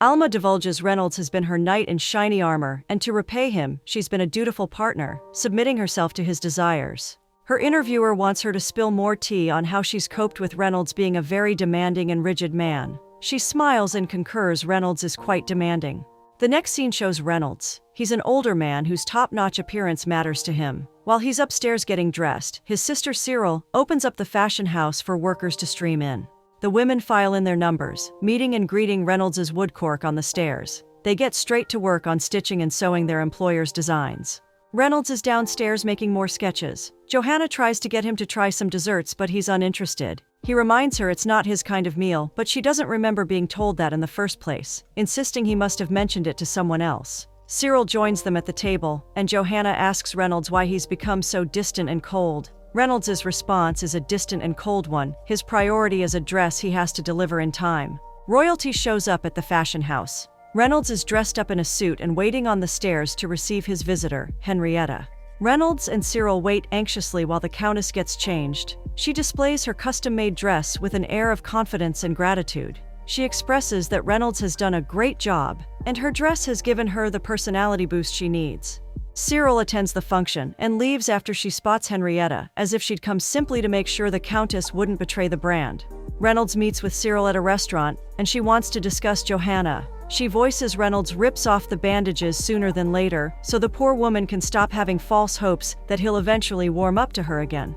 Alma divulges Reynolds has been her knight in shiny armor, and to repay him, she's been a dutiful partner, submitting herself to his desires. Her interviewer wants her to spill more tea on how she's coped with Reynolds being a very demanding and rigid man. She smiles and concurs Reynolds is quite demanding. The next scene shows Reynolds. He's an older man whose top-notch appearance matters to him. While he's upstairs getting dressed, his sister Cyril opens up the fashion house for workers to stream in. The women file in their numbers, meeting and greeting Reynolds' woodcork on the stairs. They get straight to work on stitching and sewing their employer's designs. Reynolds is downstairs making more sketches. Johanna tries to get him to try some desserts, but he's uninterested. He reminds her it's not his kind of meal, but she doesn't remember being told that in the first place, insisting he must have mentioned it to someone else. Cyril joins them at the table, and Johanna asks Reynolds why he's become so distant and cold. Reynolds' response is a distant and cold one. His priority is a dress he has to deliver in time. Royalty shows up at the fashion house. Reynolds is dressed up in a suit and waiting on the stairs to receive his visitor, Henrietta. Reynolds and Cyril wait anxiously while the Countess gets changed. She displays her custom-made dress with an air of confidence and gratitude. She expresses that Reynolds has done a great job, and her dress has given her the personality boost she needs. Cyril attends the function and leaves after she spots Henrietta, as if she'd come simply to make sure the Countess wouldn't betray the brand. Reynolds meets with Cyril at a restaurant, and she wants to discuss Johanna. She voices Reynolds rips off the bandages sooner than later, so the poor woman can stop having false hopes that he'll eventually warm up to her again.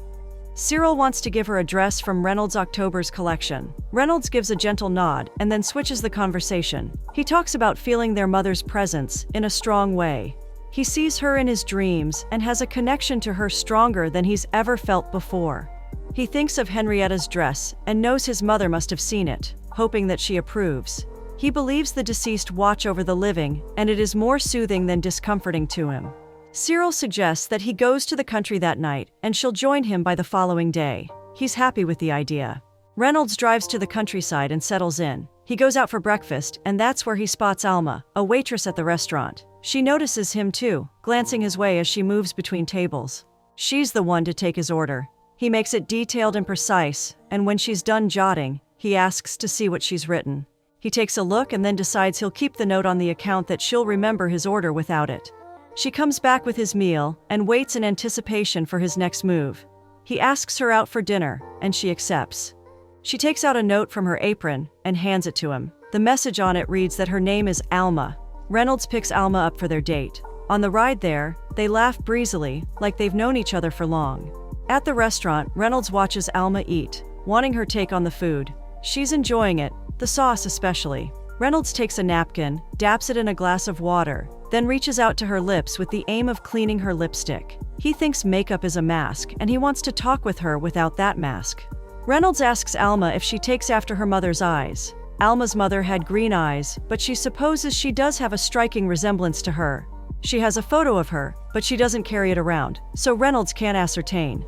Cyril wants to give her a dress from Reynolds' October's collection. Reynolds gives a gentle nod and then switches the conversation. He talks about feeling their mother's presence in a strong way. He sees her in his dreams and has a connection to her stronger than he's ever felt before. He thinks of Henrietta's dress and knows his mother must have seen it, hoping that she approves. He believes the deceased watch over the living, and it is more soothing than discomforting to him. Cyril suggests that he goes to the country that night, and she'll join him by the following day. He's happy with the idea. Reynolds drives to the countryside and settles in. He goes out for breakfast, and that's where he spots Alma, a waitress at the restaurant. She notices him too, glancing his way as she moves between tables. She's the one to take his order. He makes it detailed and precise, and when she's done jotting, he asks to see what she's written. He takes a look and then decides he'll keep the note on the account that she'll remember his order without it. She comes back with his meal and waits in anticipation for his next move. He asks her out for dinner, and she accepts. She takes out a note from her apron and hands it to him. The message on it reads that her name is Alma. Reynolds picks Alma up for their date. On the ride there, they laugh breezily, like they've known each other for long. At the restaurant, Reynolds watches Alma eat, wanting her take on the food. She's enjoying it, the sauce especially. Reynolds takes a napkin, dabs it in a glass of water, then reaches out to her lips with the aim of cleaning her lipstick. He thinks makeup is a mask, and he wants to talk with her without that mask. Reynolds asks Alma if she takes after her mother's eyes. Alma's mother had green eyes, but she supposes she does have a striking resemblance to her. She has a photo of her, but she doesn't carry it around, so Reynolds can't ascertain.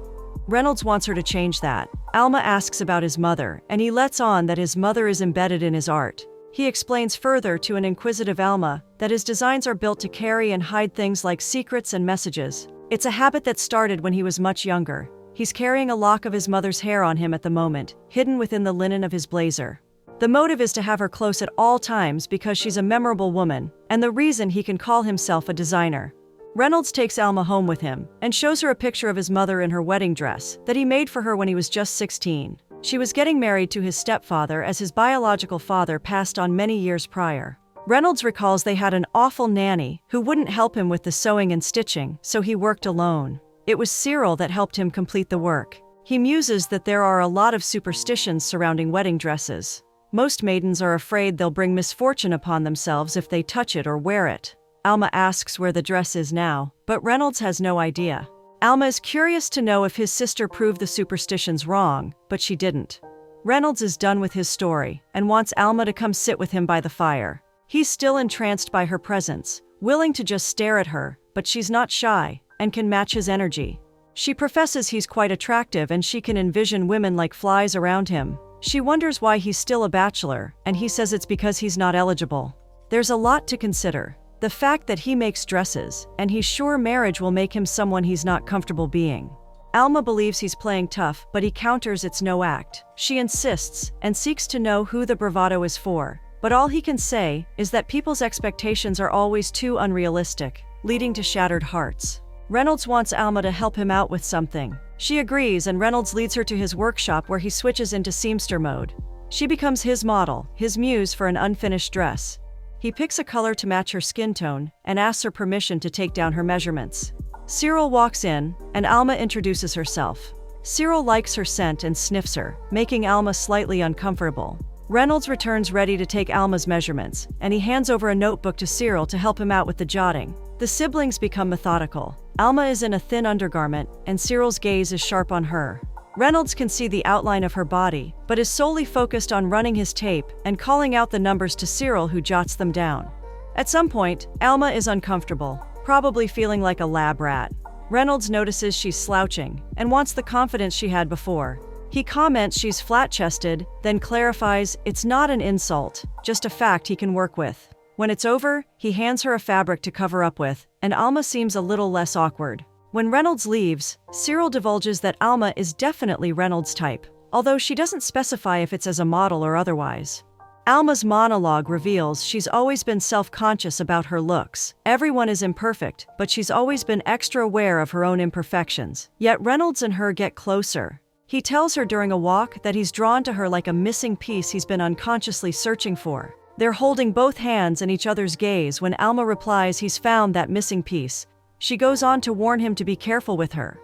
Reynolds wants her to change that. Alma asks about his mother, and he lets on that his mother is embedded in his art. He explains further to an inquisitive Alma that his designs are built to carry and hide things like secrets and messages. It's a habit that started when he was much younger. He's carrying a lock of his mother's hair on him at the moment, hidden within the linen of his blazer. The motive is to have her close at all times because she's a memorable woman, and the reason he can call himself a designer. Reynolds takes Alma home with him and shows her a picture of his mother in her wedding dress that he made for her when he was just 16. She was getting married to his stepfather as his biological father passed on many years prior. Reynolds recalls they had an awful nanny who wouldn't help him with the sewing and stitching, so he worked alone. It was Cyril that helped him complete the work. He muses that there are a lot of superstitions surrounding wedding dresses. Most maidens are afraid they'll bring misfortune upon themselves if they touch it or wear it. Alma asks where the dress is now, but Reynolds has no idea. Alma is curious to know if his sister proved the superstitions wrong, but she didn't. Reynolds is done with his story and wants Alma to come sit with him by the fire. He's still entranced by her presence, willing to just stare at her, but she's not shy and can match his energy. She professes he's quite attractive and she can envision women like flies around him. She wonders why he's still a bachelor, and he says it's because he's not eligible. There's a lot to consider. The fact that he makes dresses, and he's sure marriage will make him someone he's not comfortable being. Alma believes he's playing tough, but he counters it's no act. She insists, and seeks to know who the bravado is for. But all he can say is that people's expectations are always too unrealistic, leading to shattered hearts. Reynolds wants Alma to help him out with something. She agrees, and Reynolds leads her to his workshop where he switches into seamster mode. She becomes his model, his muse for an unfinished dress. He picks a color to match her skin tone and asks her permission to take down her measurements. Cyril walks in, and Alma introduces herself. Cyril likes her scent and sniffs her, making Alma slightly uncomfortable. Reynolds returns ready to take Alma's measurements, and he hands over a notebook to Cyril to help him out with the jotting. The siblings become methodical. Alma is in a thin undergarment, and Cyril's gaze is sharp on her. Reynolds can see the outline of her body, but is solely focused on running his tape and calling out the numbers to Cyril, who jots them down. At some point, Alma is uncomfortable, probably feeling like a lab rat. Reynolds notices she's slouching and wants the confidence she had before. He comments she's flat-chested, then clarifies it's not an insult, just a fact he can work with. When it's over, he hands her a fabric to cover up with, and Alma seems a little less awkward. When Reynolds leaves, Cyril divulges that Alma is definitely Reynolds' type, although she doesn't specify if it's as a model or otherwise. Alma's monologue reveals she's always been self-conscious about her looks. Everyone is imperfect, but she's always been extra aware of her own imperfections. Yet Reynolds and her get closer. He tells her during a walk that he's drawn to her like a missing piece he's been unconsciously searching for. They're holding both hands in each other's gaze when Alma replies he's found that missing piece. She goes on to warn him to be careful with her.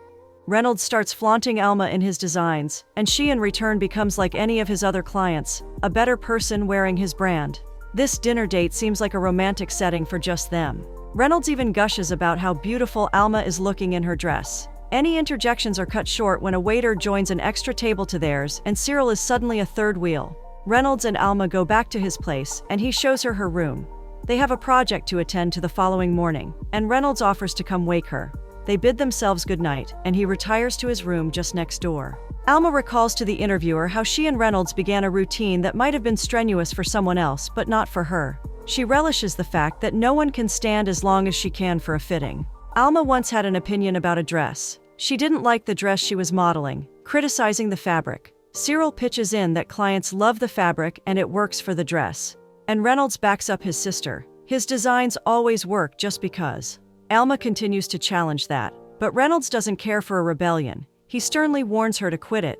Reynolds starts flaunting Alma in his designs, and she in return becomes like any of his other clients, a better person wearing his brand. This dinner date seems like a romantic setting for just them. Reynolds even gushes about how beautiful Alma is looking in her dress. Any interjections are cut short when a waiter joins an extra table to theirs, and Cyril is suddenly a third wheel. Reynolds and Alma go back to his place, and he shows her her room. They have a project to attend to the following morning, and Reynolds offers to come wake her. They bid themselves goodnight, and he retires to his room just next door. Alma recalls to the interviewer how she and Reynolds began a routine that might have been strenuous for someone else, but not for her. She relishes the fact that no one can stand as long as she can for a fitting. Alma once had an opinion about a dress. She didn't like the dress she was modeling, criticizing the fabric. Cyril pitches in that clients love the fabric and it works for the dress. And Reynolds backs up his sister. His designs always work just because. Alma continues to challenge that, but Reynolds doesn't care for a rebellion. He sternly warns her to quit it.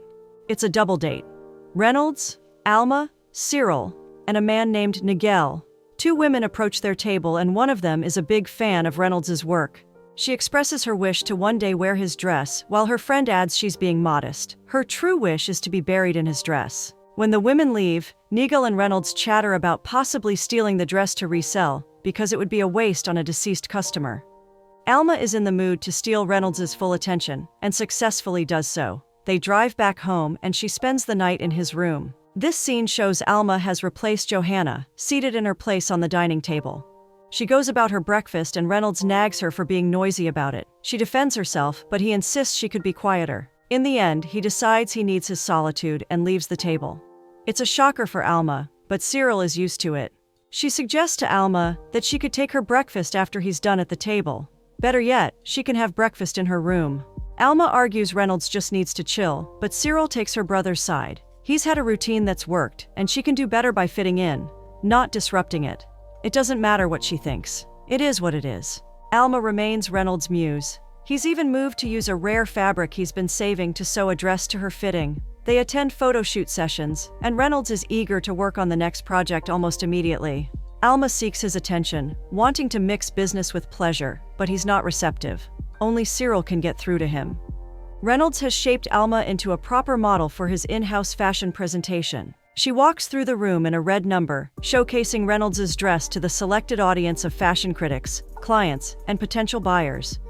It's a double date. Reynolds, Alma, Cyril, and a man named Nigel. Two women approach their table, and one of them is a big fan of Reynolds's work. She expresses her wish to one day wear his dress, while her friend adds she's being modest. Her true wish is to be buried in his dress. When the women leave, Nigel and Reynolds chatter about possibly stealing the dress to resell, because it would be a waste on a deceased customer. Alma is in the mood to steal Reynolds' full attention, and successfully does so. They drive back home, and she spends the night in his room. This scene shows Alma has replaced Johanna, seated in her place on the dining table. She goes about her breakfast, and Reynolds nags her for being noisy about it. She defends herself, but he insists she could be quieter. In the end, he decides he needs his solitude and leaves the table. It's a shocker for Alma, but Cyril is used to it. She suggests to Alma that she could take her breakfast after he's done at the table. Better yet, she can have breakfast in her room. Alma argues Reynolds just needs to chill, but Cyril takes her brother's side. He's had a routine that's worked, and she can do better by fitting in, not disrupting it. It doesn't matter what she thinks. It is what it is. Alma remains Reynolds' muse. He's even moved to use a rare fabric he's been saving to sew a dress to her fitting. They attend photo shoot sessions, and Reynolds is eager to work on the next project almost immediately. Alma seeks his attention, wanting to mix business with pleasure, but he's not receptive. Only Cyril can get through to him. Reynolds has shaped Alma into a proper model for his in-house fashion presentation. She walks through the room in a red number, showcasing Reynolds' dress to the selected audience of fashion critics, clients, and potential buyers.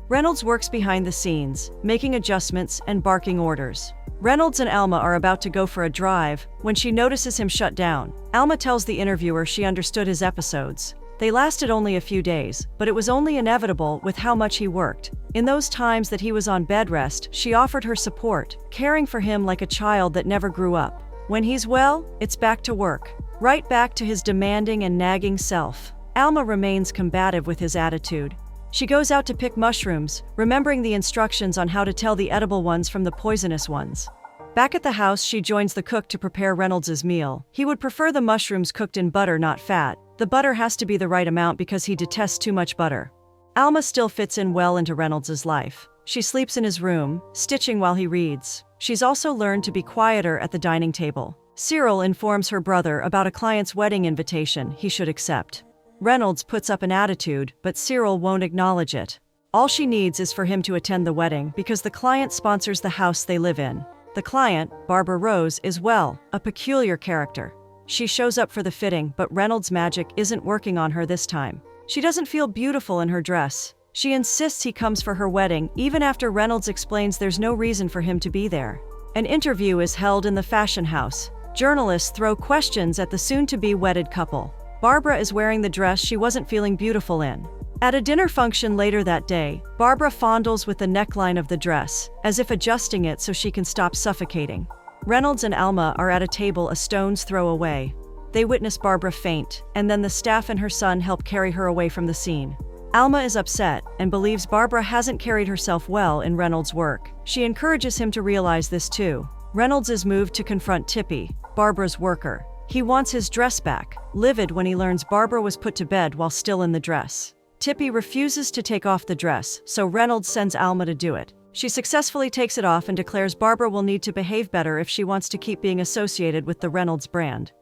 Reynolds works behind the scenes, making adjustments and barking orders. Reynolds and Alma are about to go for a drive when she notices him shut down. Alma tells the interviewer she understood his episodes. They lasted only a few days, but it was only inevitable with how much he worked. In those times that he was on bed rest, she offered her support, caring for him like a child that never grew up. When he's well, it's back to work. Right back to his demanding and nagging self. Alma remains combative with his attitude. She goes out to pick mushrooms, remembering the instructions on how to tell the edible ones from the poisonous ones. Back at the house, she joins the cook to prepare Reynolds' meal. He would prefer the mushrooms cooked in butter, not fat. The butter has to be the right amount because he detests too much butter. Alma still fits in well into Reynolds' life. She sleeps in his room, stitching while he reads. She's also learned to be quieter at the dining table. Cyril informs her brother about a client's wedding invitation he should accept. Reynolds puts up an attitude, but Cyril won't acknowledge it. All she needs is for him to attend the wedding because the client sponsors the house they live in. The client, Barbara Rose, is, well, a peculiar character. She shows up for the fitting, but Reynolds' magic isn't working on her this time. She doesn't feel beautiful in her dress. She insists he comes for her wedding, even after Reynolds explains there's no reason for him to be there. An interview is held in the fashion house. Journalists throw questions at the soon-to-be wedded couple. Barbara is wearing the dress she wasn't feeling beautiful in. At a dinner function later that day, Barbara fondles with the neckline of the dress, as if adjusting it so she can stop suffocating. Reynolds and Alma are at a table a stone's throw away. They witness Barbara faint, and then the staff and her son help carry her away from the scene. Alma is upset and believes Barbara hasn't carried herself well in Reynolds' work. She encourages him to realize this too. Reynolds is moved to confront Tippy, Barbara's worker. He wants his dress back, livid when he learns Barbara was put to bed while still in the dress. Tippy refuses to take off the dress, so Reynolds sends Alma to do it. She successfully takes it off and declares Barbara will need to behave better if she wants to keep being associated with the Reynolds brand.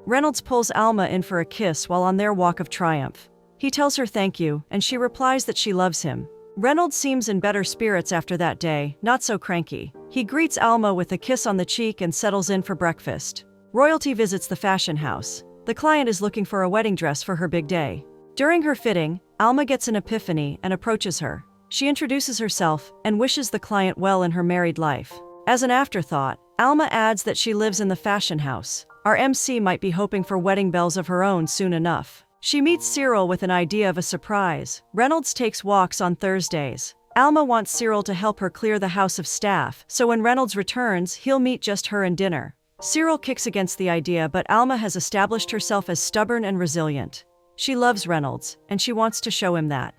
Reynolds pulls Alma in for a kiss while on their walk of triumph. He tells her thank you, and she replies that she loves him. Reynolds seems in better spirits after that day, not so cranky. He greets Alma with a kiss on the cheek and settles in for breakfast. Royalty visits the fashion house. The client is looking for a wedding dress for her big day. During her fitting, Alma gets an epiphany and approaches her. She introduces herself and wishes the client well in her married life. As an afterthought, Alma adds that she lives in the fashion house. Our MC might be hoping for wedding bells of her own soon enough. She meets Cyril with an idea of a surprise. Reynolds takes walks on Thursdays. Alma wants Cyril to help her clear the house of staff, so when Reynolds returns, he'll meet just her and dinner. Cyril kicks against the idea, but Alma has established herself as stubborn and resilient. She loves Reynolds, and she wants to show him that.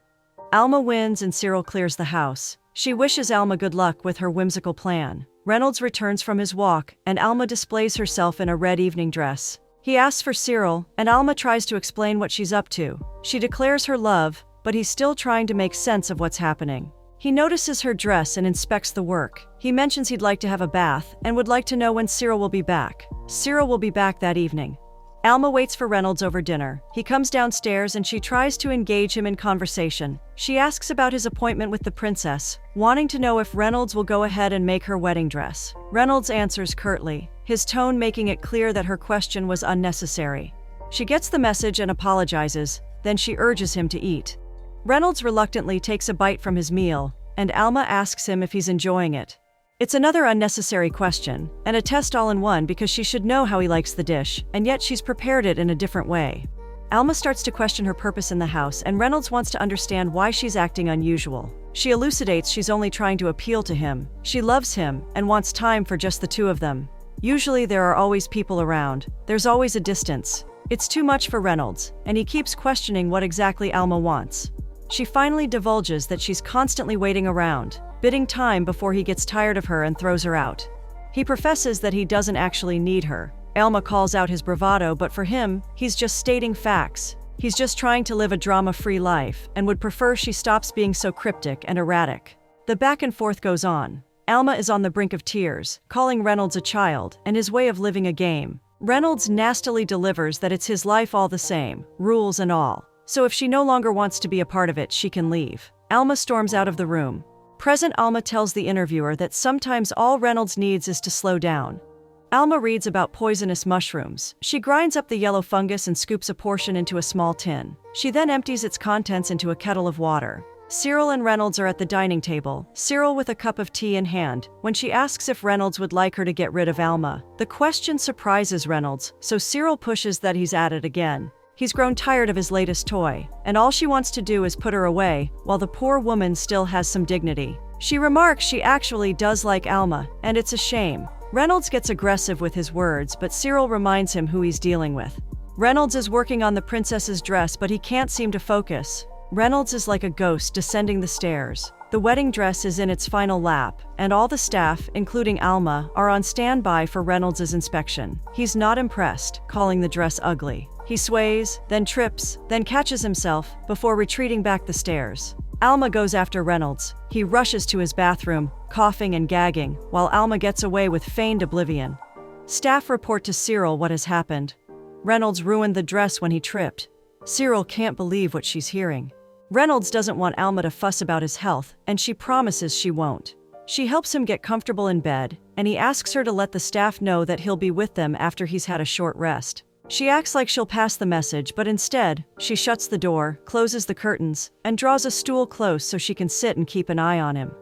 Alma wins and Cyril clears the house. She wishes Alma good luck with her whimsical plan. Reynolds returns from his walk, and Alma displays herself in a red evening dress. He asks for Cyril, and Alma tries to explain what she's up to. She declares her love, but he's still trying to make sense of what's happening. He notices her dress and inspects the work. He mentions he'd like to have a bath and would like to know when Cyril will be back. Cyril will be back that evening. Alma waits for Reynolds over dinner. He comes downstairs and she tries to engage him in conversation. She asks about his appointment with the princess, wanting to know if Reynolds will go ahead and make her wedding dress. Reynolds answers curtly, his tone making it clear that her question was unnecessary. She gets the message and apologizes, then she urges him to eat. Reynolds reluctantly takes a bite from his meal, and Alma asks him if he's enjoying it. It's another unnecessary question, and a test all in one because she should know how he likes the dish, and yet she's prepared it in a different way. Alma starts to question her purpose in the house, and Reynolds wants to understand why she's acting unusual. She elucidates she's only trying to appeal to him. She loves him and wants time for just the two of them. Usually there are always people around. There's always a distance. It's too much for Reynolds, and he keeps questioning what exactly Alma wants. She finally divulges that she's constantly waiting around, bidding time before he gets tired of her and throws her out. He professes that he doesn't actually need her. Alma calls out his bravado, but for him, he's just stating facts. He's just trying to live a drama-free life and would prefer she stops being so cryptic and erratic. The back and forth goes on. Alma is on the brink of tears, calling Reynolds a child and his way of living a game. Reynolds nastily delivers that it's his life all the same, rules and all. So if she no longer wants to be a part of it, she can leave. Alma storms out of the room. Present Alma tells the interviewer that sometimes all Reynolds needs is to slow down. Alma reads about poisonous mushrooms. She grinds up the yellow fungus and scoops a portion into a small tin. She then empties its contents into a kettle of water. Cyril and Reynolds are at the dining table, Cyril with a cup of tea in hand, when she asks if Reynolds would like her to get rid of Alma. The question surprises Reynolds, so Cyril pushes that he's at it again. He's grown tired of his latest toy, and all she wants to do is put her away, while the poor woman still has some dignity. She remarks she actually does like Alma, and it's a shame. Reynolds gets aggressive with his words, but Cyril reminds him who he's dealing with. Reynolds is working on the princess's dress, but he can't seem to focus. Reynolds is like a ghost descending the stairs. The wedding dress is in its final lap, and all the staff, including Alma, are on standby for Reynolds' inspection. He's not impressed, calling the dress ugly. He sways, then trips, then catches himself, before retreating back the stairs. Alma goes after Reynolds. He rushes to his bathroom, coughing and gagging, while Alma gets away with feigned oblivion. Staff report to Cyril what has happened. Reynolds ruined the dress when he tripped. Cyril can't believe what she's hearing. Reynolds doesn't want Alma to fuss about his health, and she promises she won't. She helps him get comfortable in bed, and he asks her to let the staff know that he'll be with them after he's had a short rest. She acts like she'll pass the message, but instead, she shuts the door, closes the curtains, and draws a stool close so she can sit and keep an eye on him.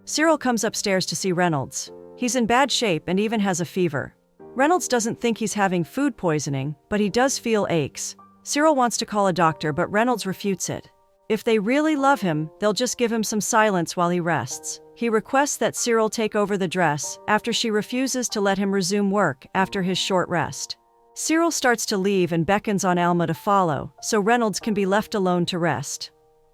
Cyril comes upstairs to see Reynolds. He's in bad shape and even has a fever. Reynolds doesn't think he's having food poisoning, but he does feel aches. Cyril wants to call a doctor, but Reynolds refutes it. If they really love him, they'll just give him some silence while he rests. He requests that Cyril take over the dress after she refuses to let him resume work after his short rest. Cyril starts to leave and beckons on Alma to follow, so Reynolds can be left alone to rest.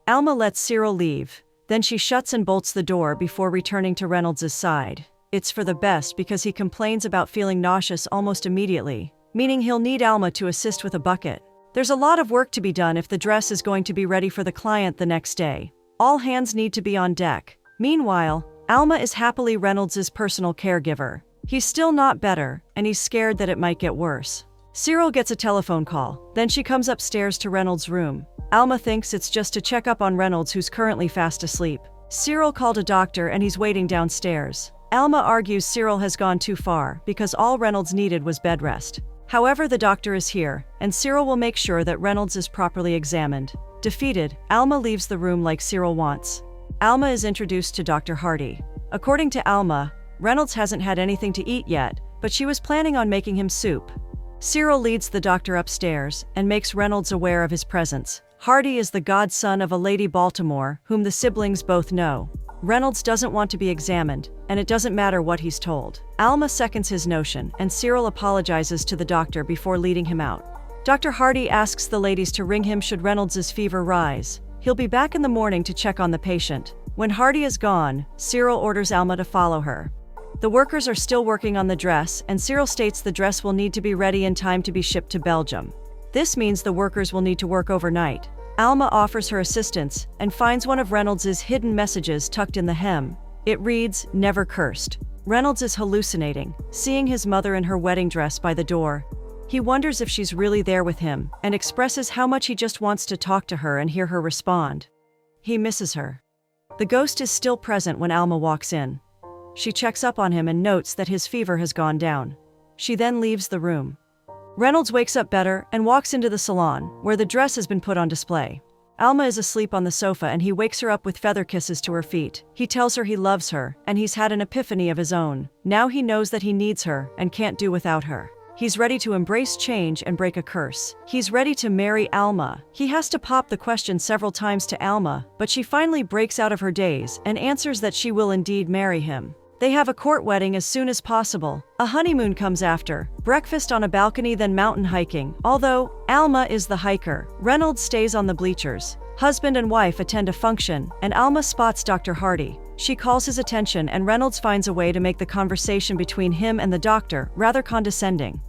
Alma lets Cyril leave, then she shuts and bolts the door before returning to Reynolds' side. It's for the best because he complains about feeling nauseous almost immediately, meaning he'll need Alma to assist with a bucket. There's a lot of work to be done if the dress is going to be ready for the client the next day. All hands need to be on deck. Meanwhile, Alma is happily Reynolds' personal caregiver. He's still not better, and he's scared that it might get worse. Cyril gets a telephone call, then she comes upstairs to Reynolds' room. Alma thinks it's just to check up on Reynolds, who's currently fast asleep. Cyril called a doctor and he's waiting downstairs. Alma argues Cyril has gone too far because all Reynolds needed was bed rest. However, the doctor is here, and Cyril will make sure that Reynolds is properly examined. Defeated, Alma leaves the room like Cyril wants. Alma is introduced to Dr. Hardy. According to Alma, Reynolds hasn't had anything to eat yet, but she was planning on making him soup. Cyril leads the doctor upstairs and makes Reynolds aware of his presence. Hardy is the godson of a Lady Baltimore, whom the siblings both know. Reynolds doesn't want to be examined, and it doesn't matter what he's told. Alma seconds his notion, and Cyril apologizes to the doctor before leading him out. Dr. Hardy asks the ladies to ring him should Reynolds' fever rise. He'll be back in the morning to check on the patient. When Hardy is gone, Cyril orders Alma to follow her. The workers are still working on the dress, and Cyril states the dress will need to be ready in time to be shipped to Belgium. This means the workers will need to work overnight. Alma offers her assistance and finds one of Reynolds' hidden messages tucked in the hem. It reads, "Never cursed." Reynolds is hallucinating, seeing his mother in her wedding dress by the door. He wonders if she's really there with him and expresses how much he just wants to talk to her and hear her respond. He misses her. The ghost is still present when Alma walks in. She checks up on him and notes that his fever has gone down. She then leaves the room. Reynolds wakes up better and walks into the salon, where the dress has been put on display. Alma is asleep on the sofa and he wakes her up with feather kisses to her feet. He tells her he loves her, and he's had an epiphany of his own. Now he knows that he needs her and can't do without her. He's ready to embrace change and break a curse. He's ready to marry Alma. He has to pop the question several times to Alma, but she finally breaks out of her daze and answers that she will indeed marry him. They have a court wedding as soon as possible. A honeymoon comes after, breakfast on a balcony, then mountain hiking. Although Alma is the hiker, Reynolds stays on the bleachers. Husband and wife attend a function, and Alma spots Dr. Hardy. She calls his attention, and Reynolds finds a way to make the conversation between him and the doctor rather condescending.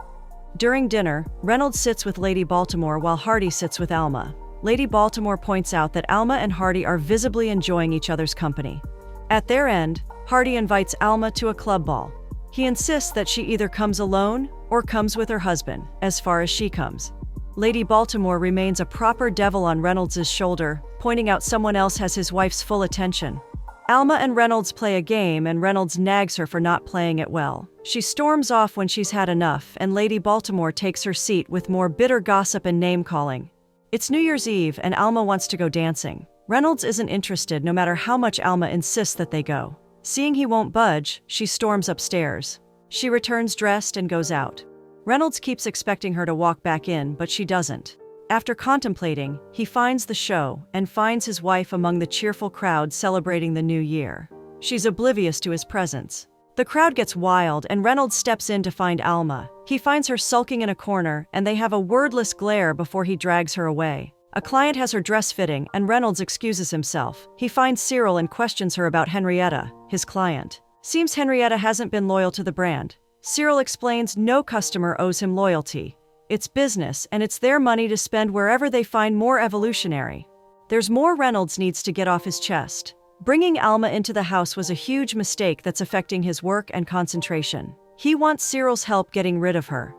During dinner, Reynolds sits with Lady Baltimore while Hardy sits with Alma. Lady Baltimore points out that Alma and Hardy are visibly enjoying each other's company. At their end, Hardy invites Alma to a club ball. He insists that she either comes alone or comes with her husband, as far as she comes. Lady Baltimore remains a proper devil on Reynolds' shoulder, pointing out someone else has his wife's full attention. Alma and Reynolds play a game, and Reynolds nags her for not playing it well. She storms off when she's had enough, and Lady Baltimore takes her seat with more bitter gossip and name-calling. It's New Year's Eve, and Alma wants to go dancing. Reynolds isn't interested no matter how much Alma insists that they go. Seeing he won't budge, she storms upstairs. She returns dressed and goes out. Reynolds keeps expecting her to walk back in, but she doesn't. After contemplating, he finds the show and finds his wife among the cheerful crowd celebrating the new year. She's oblivious to his presence. The crowd gets wild, and Reynolds steps in to find Alma. He finds her sulking in a corner, and they have a wordless glare before he drags her away. A client has her dress fitting, and Reynolds excuses himself. He finds Cyril and questions her about Henrietta, his client. Seems Henrietta hasn't been loyal to the brand. Cyril explains no customer owes him loyalty. It's business, and it's their money to spend wherever they find more evolutionary. There's more Reynolds needs to get off his chest. Bringing Alma into the house was a huge mistake that's affecting his work and concentration. He wants Cyril's help getting rid of her.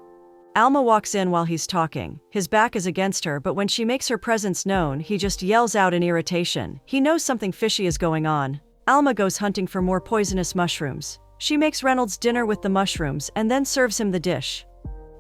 Alma walks in while he's talking. His back is against her, but when she makes her presence known, he just yells out in irritation. He knows something fishy is going on. Alma goes hunting for more poisonous mushrooms. She makes Reynolds dinner with the mushrooms and then serves him the dish.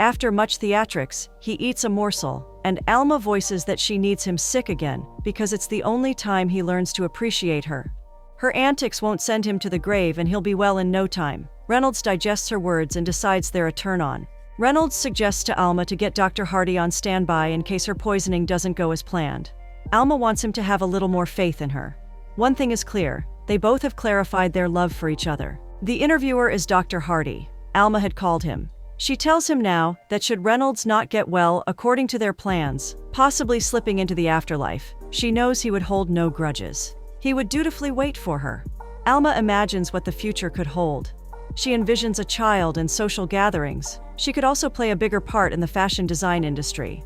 After much theatrics, he eats a morsel, and Alma voices that she needs him sick again because it's the only time he learns to appreciate her. Her antics won't send him to the grave and he'll be well in no time. Reynolds digests her words and decides they're a turn-on. Reynolds suggests to Alma to get Dr. Hardy on standby in case her poisoning doesn't go as planned. Alma wants him to have a little more faith in her. One thing is clear, they both have clarified their love for each other. The interviewer is Dr. Hardy. Alma had called him. She tells him now that should Reynolds not get well according to their plans, possibly slipping into the afterlife, she knows he would hold no grudges. He would dutifully wait for her. Alma imagines what the future could hold. She envisions a child and social gatherings. She could also play a bigger part in the fashion design industry.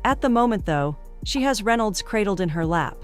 At the moment, though, she has Reynolds cradled in her lap.